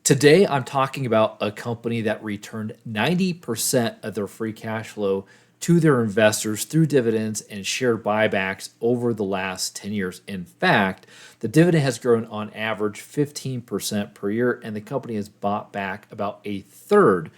Today, I'm talking about a company that returned 90% of their free cash flow to their investors through dividends and share buybacks over the last 10 years. In fact, the dividend has grown on average 15% per year, and the company has bought back about a third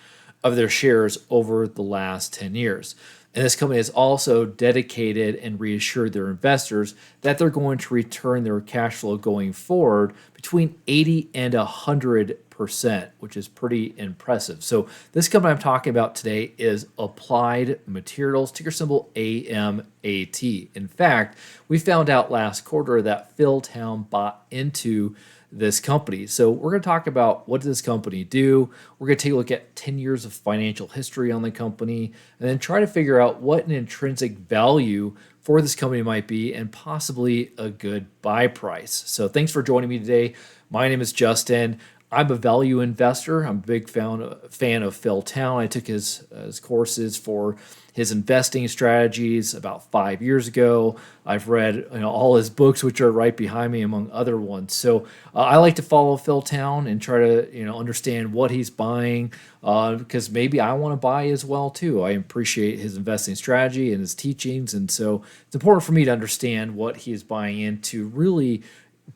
of their shares over the last 10 years. And this company has also dedicated and reassured their investors that they're going to return their cash flow going forward between 80 and 100%, which is pretty impressive. So this company I'm talking about today is Applied Materials, ticker symbol AMAT. In fact, we found out last quarter that Philtown bought into this company. So we're going to talk about what does this company do. We're going to take a look at 10 years of financial history on the company and then try to figure out what an intrinsic value for this company might be and possibly a good buy price. So thanks for joining me today. My name is Justin. I'm a value investor. I'm a big fan of Phil Town. I took his courses for his investing strategies about 5 years ago. I've read all his books, which are right behind me, among other ones. So I like to follow Phil Town and try to understand what he's buying because maybe I want to buy as well too. I appreciate his investing strategy and his teachings, and so it's important for me to understand what he is buying into. Really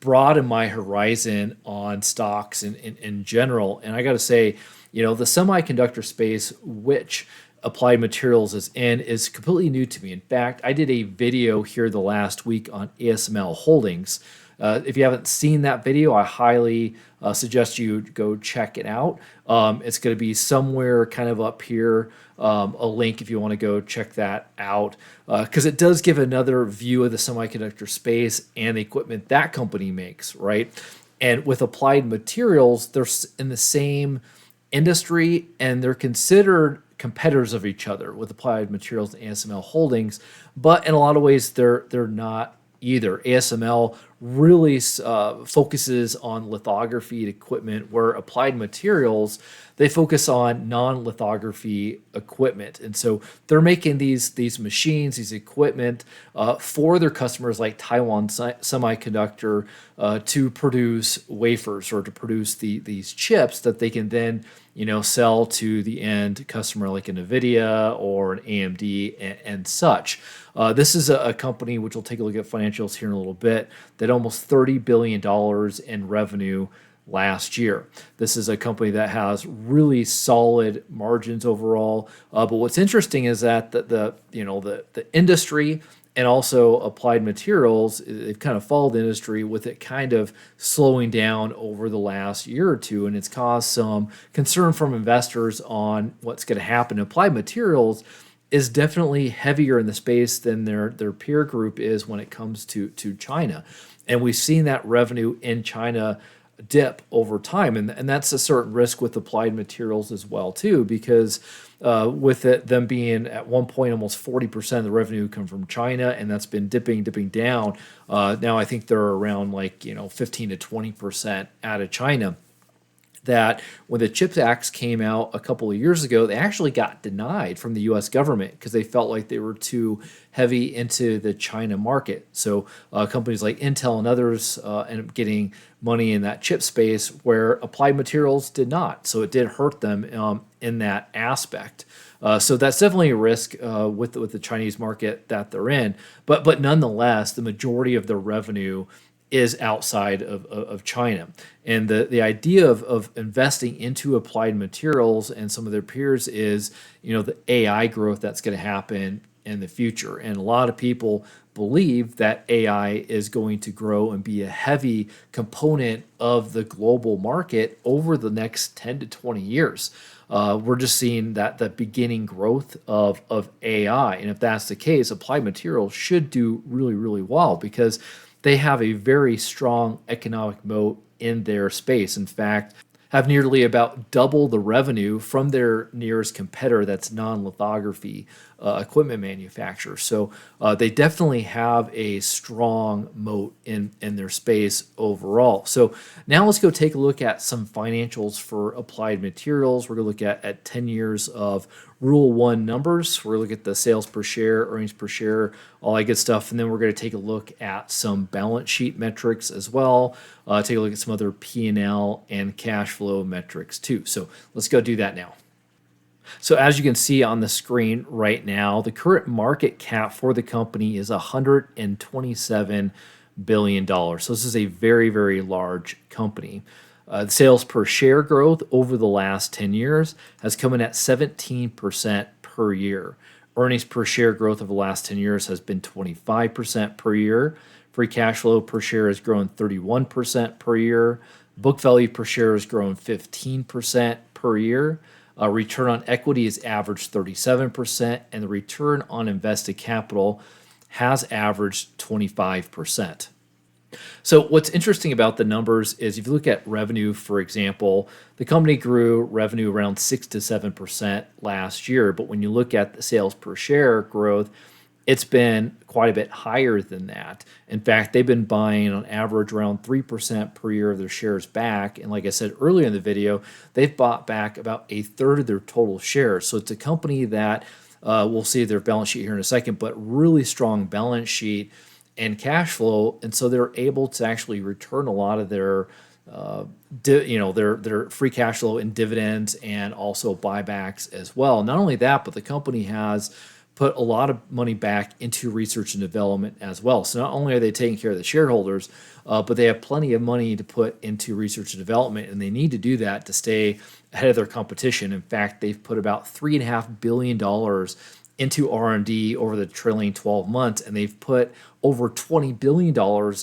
broaden my horizon on stocks in general. And I got to say, the semiconductor space, which Applied Materials is in, is completely new to me. In fact, I did a video here the last week on ASML Holdings. If you haven't seen that video, I highly suggest you go check it out. It's going to be somewhere kind of up here, a link if you want to go check that out, because it does give another view of the semiconductor space and the equipment that company makes, right? And with Applied Materials, they're in the same industry and they're considered competitors of each other with Applied Materials and ASML Holdings, but in a lot of ways they're not either. ASML really focuses on lithography equipment, where Applied Materials, they focus on non-lithography equipment. And so they're making these machines, these equipment for their customers like Taiwan Semiconductor to produce wafers or to produce these chips that they can then sell to the end customer like an NVIDIA or an AMD and such. This is a company, which we'll take a look at financials here in a little bit, that almost $30 billion in revenue last year. This is a company that has really solid margins overall. But what's interesting is that the industry and also Applied Materials, they've kind of followed the industry with it kind of slowing down over the last year or two, and it's caused some concern from investors on what's going to happen. Applied Materials is definitely heavier in the space than their peer group is when it comes to China. And we've seen that revenue in China dip over time. And that's a certain risk with Applied Materials as well too, because with them being at one point almost 40% of the revenue come from China, and that's been dipping down. Now I think they're around 15 to 20% out of China. That when the CHIPS Act came out a couple of years ago, they actually got denied from the U.S. government because they felt like they were too heavy into the China market. So companies like Intel and others ended up getting money in that chip space where Applied Materials did not. So it did hurt them in that aspect. So that's definitely a risk with the Chinese market that they're in. But nonetheless, the majority of their revenue is outside of China. And the idea of investing into Applied Materials and some of their peers is, the AI growth that's going to happen in the future. And a lot of people believe that AI is going to grow and be a heavy component of the global market over the next 10 to 20 years. We're just seeing that the beginning growth of AI. And if that's the case, Applied Materials should do really, really well because they have a very strong economic moat in their space. In fact, have nearly about double the revenue from their nearest competitor that's non-lithography equipment manufacturer. So they definitely have a strong moat in their space overall. So now let's go take a look at some financials for Applied Materials. We're going to look at 10 years of Rule 1 numbers. We're going to look at the sales per share, earnings per share, all that good stuff. And then we're going to take a look at some balance sheet metrics as well. Take a look at some other P&L and cash flow flow metrics too. So let's go do that now. So as you can see on the screen right now, the current market cap for the company is $127 billion. So this is a very, very large company. The sales per share growth over the last 10 years has come in at 17% per year. Earnings per share growth over the last 10 years has been 25% per year. Free cash flow per share has grown 31% per year. Book value per share has grown 15% per year. Return on equity has averaged 37%, and the return on invested capital has averaged 25%. So what's interesting about the numbers is if you look at revenue, for example, the company grew revenue around 6 to 7% last year. But when you look at the sales per share growth, it's been quite a bit higher than that. In fact, they've been buying on average around 3% per year of their shares back. And like I said earlier in the video, they've bought back about a third of their total shares. So it's a company that we'll see their balance sheet here in a second, but really strong balance sheet and cash flow, and so they're able to actually return a lot of their, their free cash flow in dividends and also buybacks as well. Not only that, but the company has put a lot of money back into research and development as well. So not only are they taking care of the shareholders, but they have plenty of money to put into research and development, and they need to do that to stay ahead of their competition. In fact, they've put about $3.5 billion into R&D over the trailing 12 months, and they've put over $20 billion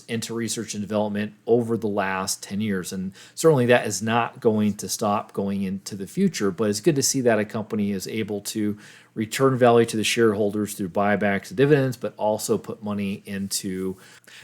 into research and development over the last 10 years. And certainly that is not going to stop going into the future, but it's good to see that a company is able to return value to the shareholders through buybacks and dividends, but also put money into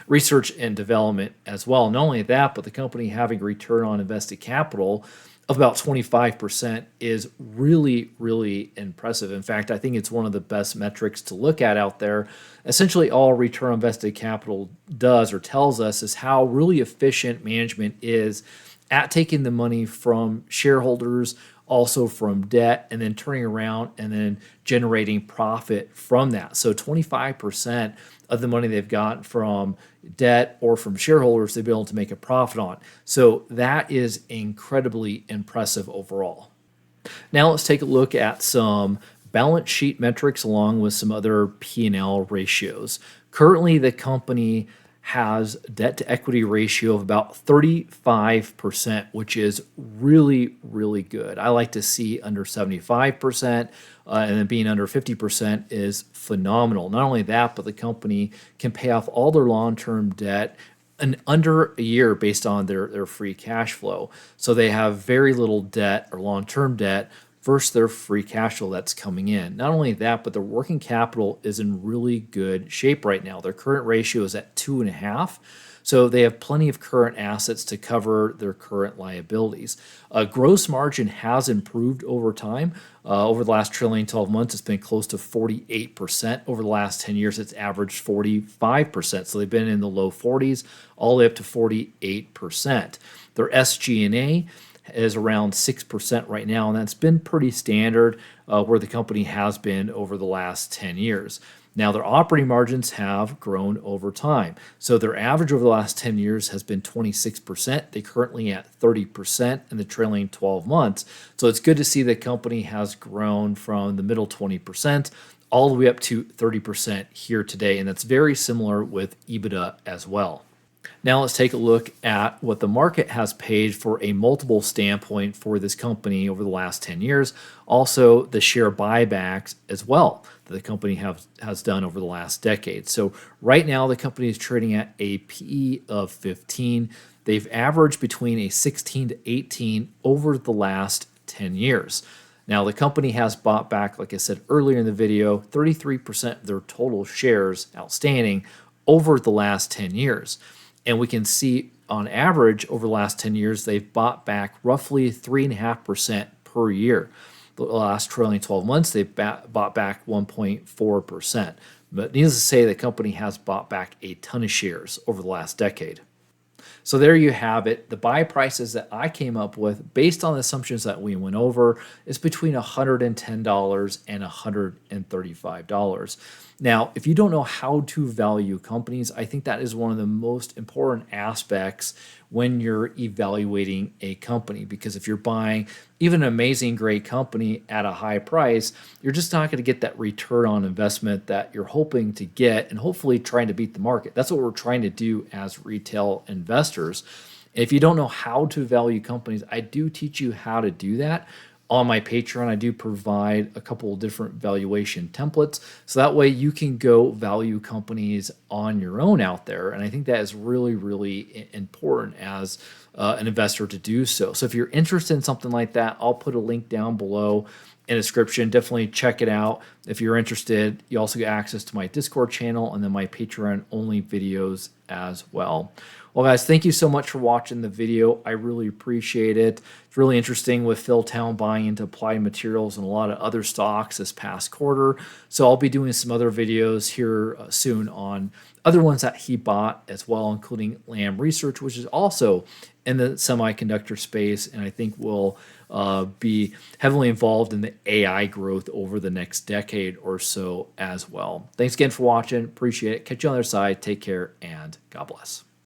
research and development as well. Not only that, but the company having return on invested capital of about 25% is really, really impressive. In fact, I think it's one of the best metrics to look at out there. Essentially, all return on invested capital does or tells us is how really efficient management is at taking the money from shareholders, also from debt, and then turning around and then generating profit from that. So 25% of the money they've got from debt or from shareholders, they've been able to make a profit on. So that is incredibly impressive overall. Now let's take a look at some balance sheet metrics along with some other P&L ratios. Currently, the company has debt to equity ratio of about 35%, which is really, really good. I like to see under 75%, and then being under 50% is phenomenal. Not only that, but the company can pay off all their long-term debt in under a year based on their free cash flow. So they have very little debt or long-term debt versus their free cash flow that's coming in. Not only that, but their working capital is in really good shape right now. Their current ratio is at 2.5. So they have plenty of current assets to cover their current liabilities. Gross margin has improved over time. Over the last trailing 12 months, it's been close to 48%. Over the last 10 years, it's averaged 45%. So they've been in the low 40s all the way up to 48%. Their SG&A is around 6% right now, and that's been pretty standard where the company has been over the last 10 years. Now, their operating margins have grown over time. So their average over the last 10 years has been 26%. They're currently at 30% in the trailing 12 months. So it's good to see the company has grown from the middle 20% all the way up to 30% here today, and that's very similar with EBITDA as well. Now let's take a look at what the market has paid for a multiple standpoint for this company over the last 10 years. Also, the share buybacks as well that the company has done over the last decade. So right now, the company is trading at a PE of 15. They've averaged between a 16 to 18 over the last 10 years. Now, the company has bought back, like I said earlier in the video, 33% of their total shares outstanding over the last 10 years. And we can see on average over the last 10 years, they've bought back roughly 3.5% per year. The last trailing 12 months, they've bought back 1.4%. But needless to say, the company has bought back a ton of shares over the last decade. So there you have it. The buy prices that I came up with based on the assumptions that we went over is between $110 and $135. Now, if you don't know how to value companies, I think that is one of the most important aspects when you're evaluating a company. Because if you're buying even an amazing, great company at a high price, you're just not going to get that return on investment that you're hoping to get and hopefully trying to beat the market. That's what we're trying to do as retail investors. If you don't know how to value companies, I do teach you how to do that. On my Patreon, I do provide a couple of different valuation templates. So that way you can go value companies on your own out there. And I think that is really, really important as an investor to do so. So if you're interested in something like that, I'll put a link down below in the description. Definitely check it out. If you're interested, you also get access to my Discord channel and then my Patreon only videos as well. Well, guys, thank you so much for watching the video. I really appreciate it. It's really interesting with Phil Town buying into Applied Materials and a lot of other stocks this past quarter. So I'll be doing some other videos here soon on other ones that he bought as well, including Lam Research, which is also in the semiconductor space, and I think will be heavily involved in the AI growth over the next decade or so as well. Thanks again for watching. Appreciate it. Catch you on the other side. Take care, and God bless.